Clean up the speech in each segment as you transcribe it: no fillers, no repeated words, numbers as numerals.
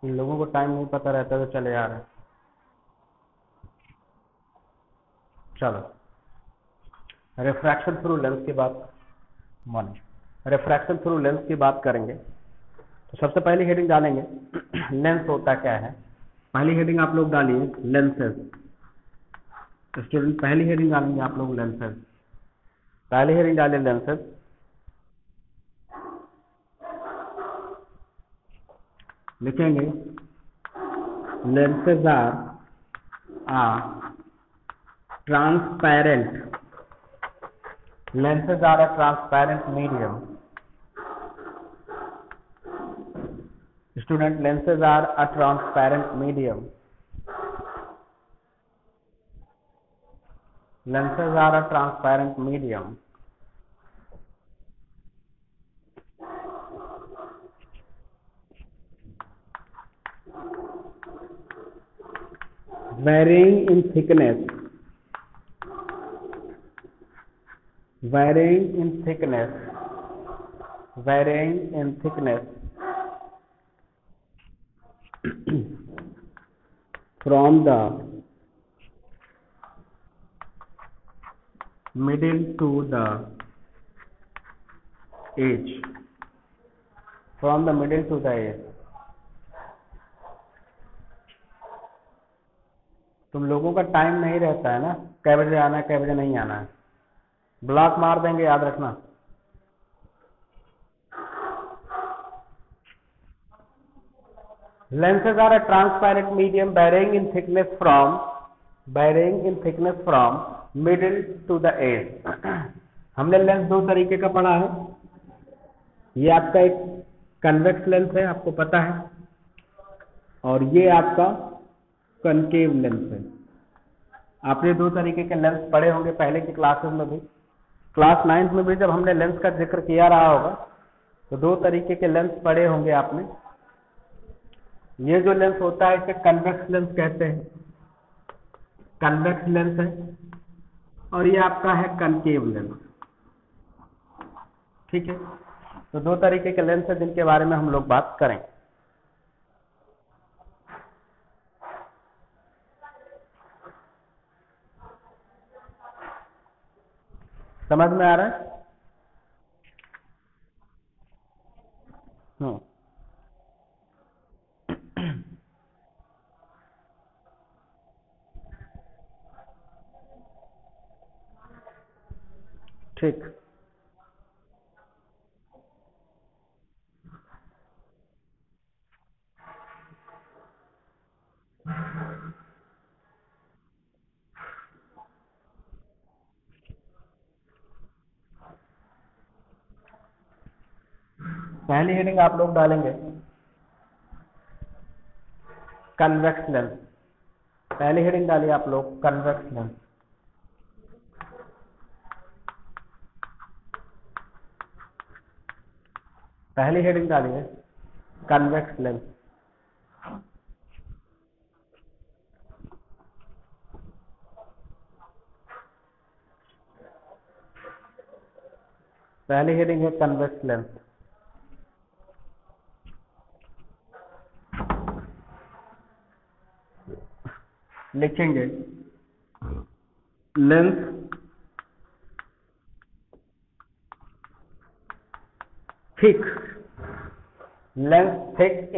इन लोगों को टाइम नहीं पता रहता तो चले आ रहे हैं। चलो रिफ्रैक्शन थ्रू लेंस की बात रिफ्रैक्शन थ्रू लेंस की बात करेंगे। तो सबसे पहली हेडिंग डालेंगे लेंस होता क्या है। पहली हेडिंग आप लोग डालिए लेंसेज। स्टूडेंट पहली हेडिंग डालेंगे आप लोग लेंसेज। पहली हेडिंग डालिए लेंसेज। लिखेंगे lenses are a transparent lenses are a transparent medium. Student, lenses are a transparent medium. Lenses are a transparent medium. Varying in thickness. Varying in thickness. Varying in thickness. From the middle to the edge. From the middle to the edge. तुम लोगों का time नहीं रहता है ना, कै बजे आना है कै बजे नहीं आना है। ब्लॉक मार देंगे, याद रखना। Lenses are a transparent medium varying in thickness from middle to the edge. हमने लेंस दो तरीके का पढ़ा है। ये आपका एक कन्वेक्स लेंस है, आपको पता है, और ये आपका कनकेव लेंस है। आपने दो तरीके के लेंस पढ़े होंगे पहले की क्लासेस में भी। क्लास 9th में भी जब हमने लेंस का जिक्र किया रहा होगा तो दो तरीके के लेंस पढ़े होंगे आपने। ये जो लेंस होता है इसे कन्वेक्स लेंस कहते हैं, कन्वेक्स लेंस है, और ये आपका है कनकेव लेंस। ठीक है, तो दो तरीके के लेंस है जिनके बारे में हम लोग बात करेंगे। समझ में आ रहा है? ठीक, पहली हेडिंग आप लोग डालेंगे कन्वेक्स लेंस। पहली हेडिंग डालिए आप लोग कन्वेक्स लेंस। पहली हेडिंग डालिए कन्वेक्स लेंस। पहली हेडिंग है कन्वेक्स लेंस। लिखेंगे lens thick, lens thick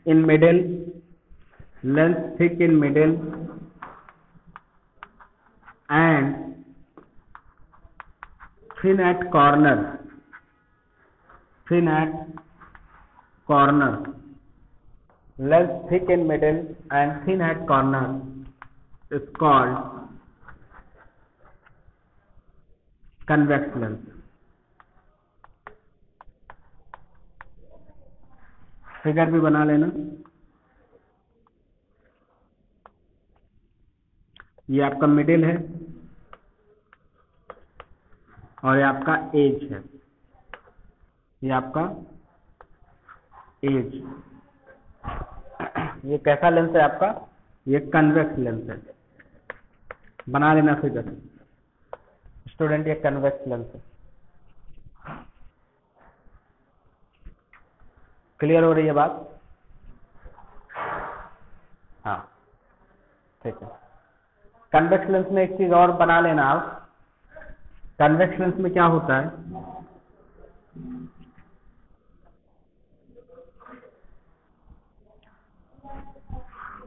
in middle, lens thick in middle and thin at corner, thin at corner. Lens thick in middle and thin at corner is called convex lens. Figure भी बना लेना। ये आपका middle है और ये आपका as है। ये आपका एज, ये कैसा लेंस है आपका? ये कन्वेक्स लेंस है। बना लेना फिगर स्टूडेंट, ये कन्वेक्स लेंस है। क्लियर हो रही है बात? हाँ ठीक है। कन्वेक्स लेंस में एक चीज और बना लेना आप, कन्वेक्स लेंस में क्या होता है,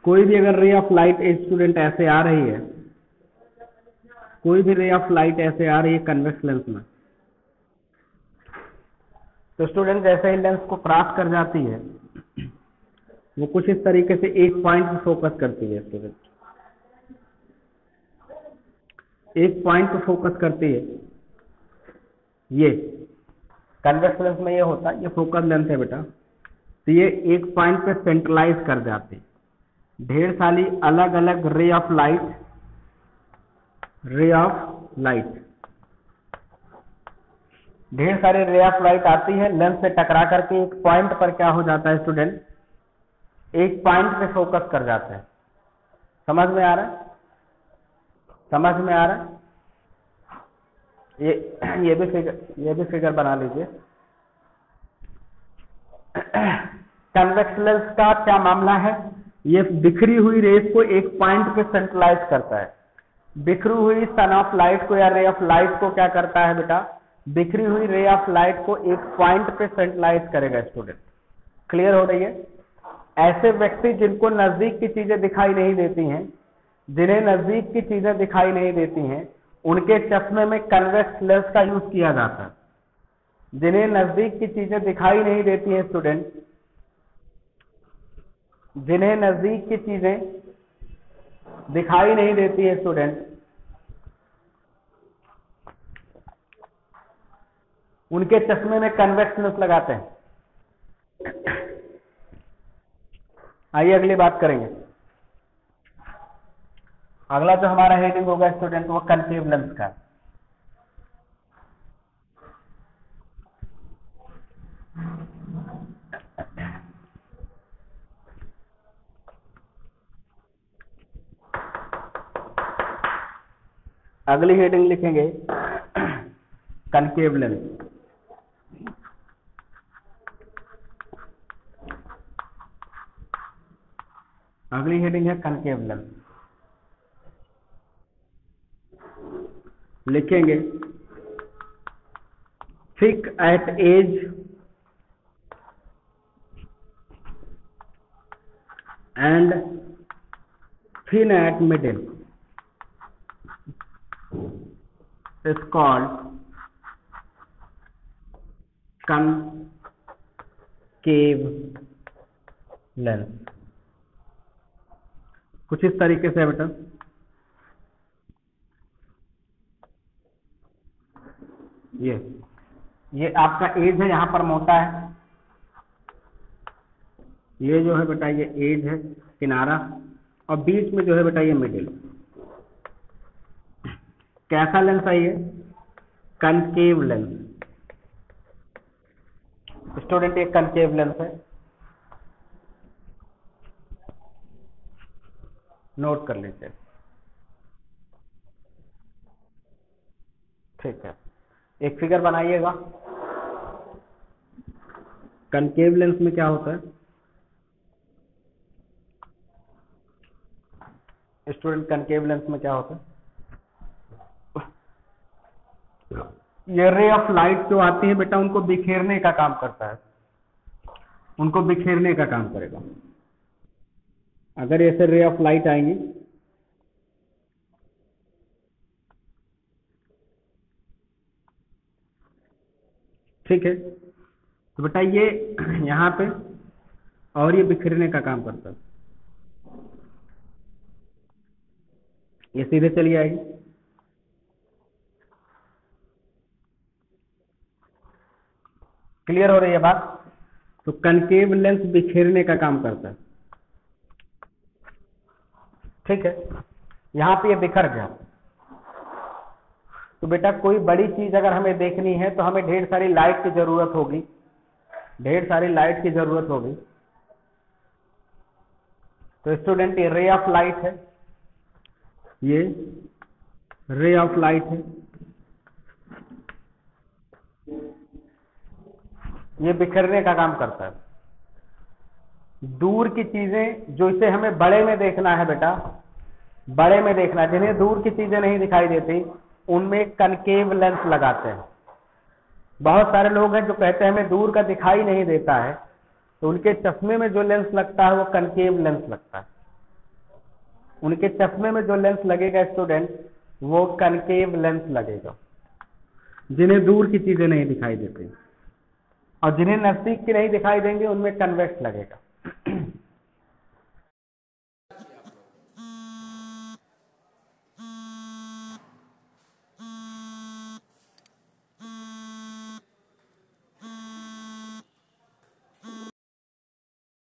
कोई भी अगर रे ऑफ लाइट एक स्टूडेंट ऐसे आ रही है, कोई भी रे ऑफ लाइट ऐसे आ रही है कन्वेक्स लेंस में, तो स्टूडेंट जैसे ही लेंस को क्रॉस कर जाती है वो कुछ इस तरीके से एक पॉइंट पे फोकस करती है स्टूडेंट, एक पॉइंट पे फोकस करती है। ये कन्वेक्स लेंस में ये होता है, ये फोकस लेंस है बेटा, तो ये एक पॉइंट पे सेंट्रलाइज कर जाते हैं ढेर सारी अलग अलग ray of light, ray of light, ढेर सारे रे ऑफ लाइट आती है लेंस से टकरा करके एक पॉइंट पर क्या हो जाता है स्टूडेंट, एक पॉइंट पे फोकस कर जाते हैं। समझ में आ रहा है, समझ में आ रहा है? ये भी फिगर बना लीजिए। कन्वेक्स लेंस का क्या मामला है, ये बिखरी हुई रेस को एक पॉइंट पे सेंट्रलाइज करता है। बिखरी हुई सन ऑफ लाइट को या रे ऑफ लाइट को क्या करता है बेटा, बिखरी हुई रे ऑफ लाइट को एक पॉइंट पे सेंट्रलाइज करेगा स्टूडेंट। क्लियर हो रही है? ऐसे व्यक्ति जिनको नजदीक की चीजें दिखाई नहीं देती हैं, जिन्हें नजदीक की चीजें दिखाई नहीं देती हैं, उनके चश्मे में कन्वेक्स लेंस का यूज किया जाता है। जिन्हें नजदीक की चीजें दिखाई नहीं देती हैं स्टूडेंट, जिन्हें नजदीक की चीजें दिखाई नहीं देती है स्टूडेंट, उनके चश्मे में कन्वेक्स लेंस लगाते हैं। आइए अगली बात करेंगे। अगला जो हमारा हेडिंग होगा स्टूडेंट वो कनकेव लेंस का। अगली हेडिंग लिखेंगे कनकेव लेंस। अगली हेडिंग है कनकेव लेंस। लिखेंगे thick at edge and thin at middle is called concave lens। कुछ इस तरीके से है बेटा, ये आपका एज है, यहां पर मोटा है, ये जो है बेटा ये एज है किनारा, और बीच में जो है बेटा ये मिडिल। कैसा लेंस है ये? Concave lens. स्टूडेंट ये कनकेव लेंस है, नोट कर लीजिए। ठीक है, एक फिगर बनाइएगा। कनकेव लेंस में क्या होता है स्टूडेंट, कनकेव लेंस में क्या होता है? ये रे ऑफ लाइट जो आती है बेटा उनको बिखेरने का काम करता है, उनको बिखेरने का काम करेगा। अगर ऐसे रे ऑफ लाइट आएंगी, ठीक है, तो बेटा ये यहां पे और ये बिखरने का काम करता है, ये सीधे चली आएगी। क्लियर हो रही है बात? तो कनकेव लेंस बिखेरने का काम करता है। ठीक है, यहां पे ये बिखर गया, तो बेटा कोई बड़ी चीज अगर हमें देखनी है तो हमें ढेर सारी लाइट की जरूरत होगी, ढेर सारी लाइट की जरूरत होगी। तो स्टूडेंट ये रे ऑफ लाइट है, ये रे ऑफ लाइट है, ये बिखरने का काम करता है। दूर की चीजें जो इसे हमें बड़े में देखना है बेटा, बड़े में देखना है, जिन्हें दूर की चीजें नहीं दिखाई देती उनमें कनकेव लेंस लगाते हैं। बहुत सारे लोग हैं जो कहते हैं हमें दूर का दिखाई नहीं देता है, तो उनके चश्मे में जो लेंस लगता है वो कनकेव लेंस लगता है। उनके चश्मे में जो लेंस लगेगा स्टूडेंट, वो कनकेव लेंस लगेगा, जिन्हें दूर की चीजें नहीं दिखाई देती। और जिन्हें नजदीक की नहीं दिखाई देंगे उनमें कन्वेक्स लगेगा।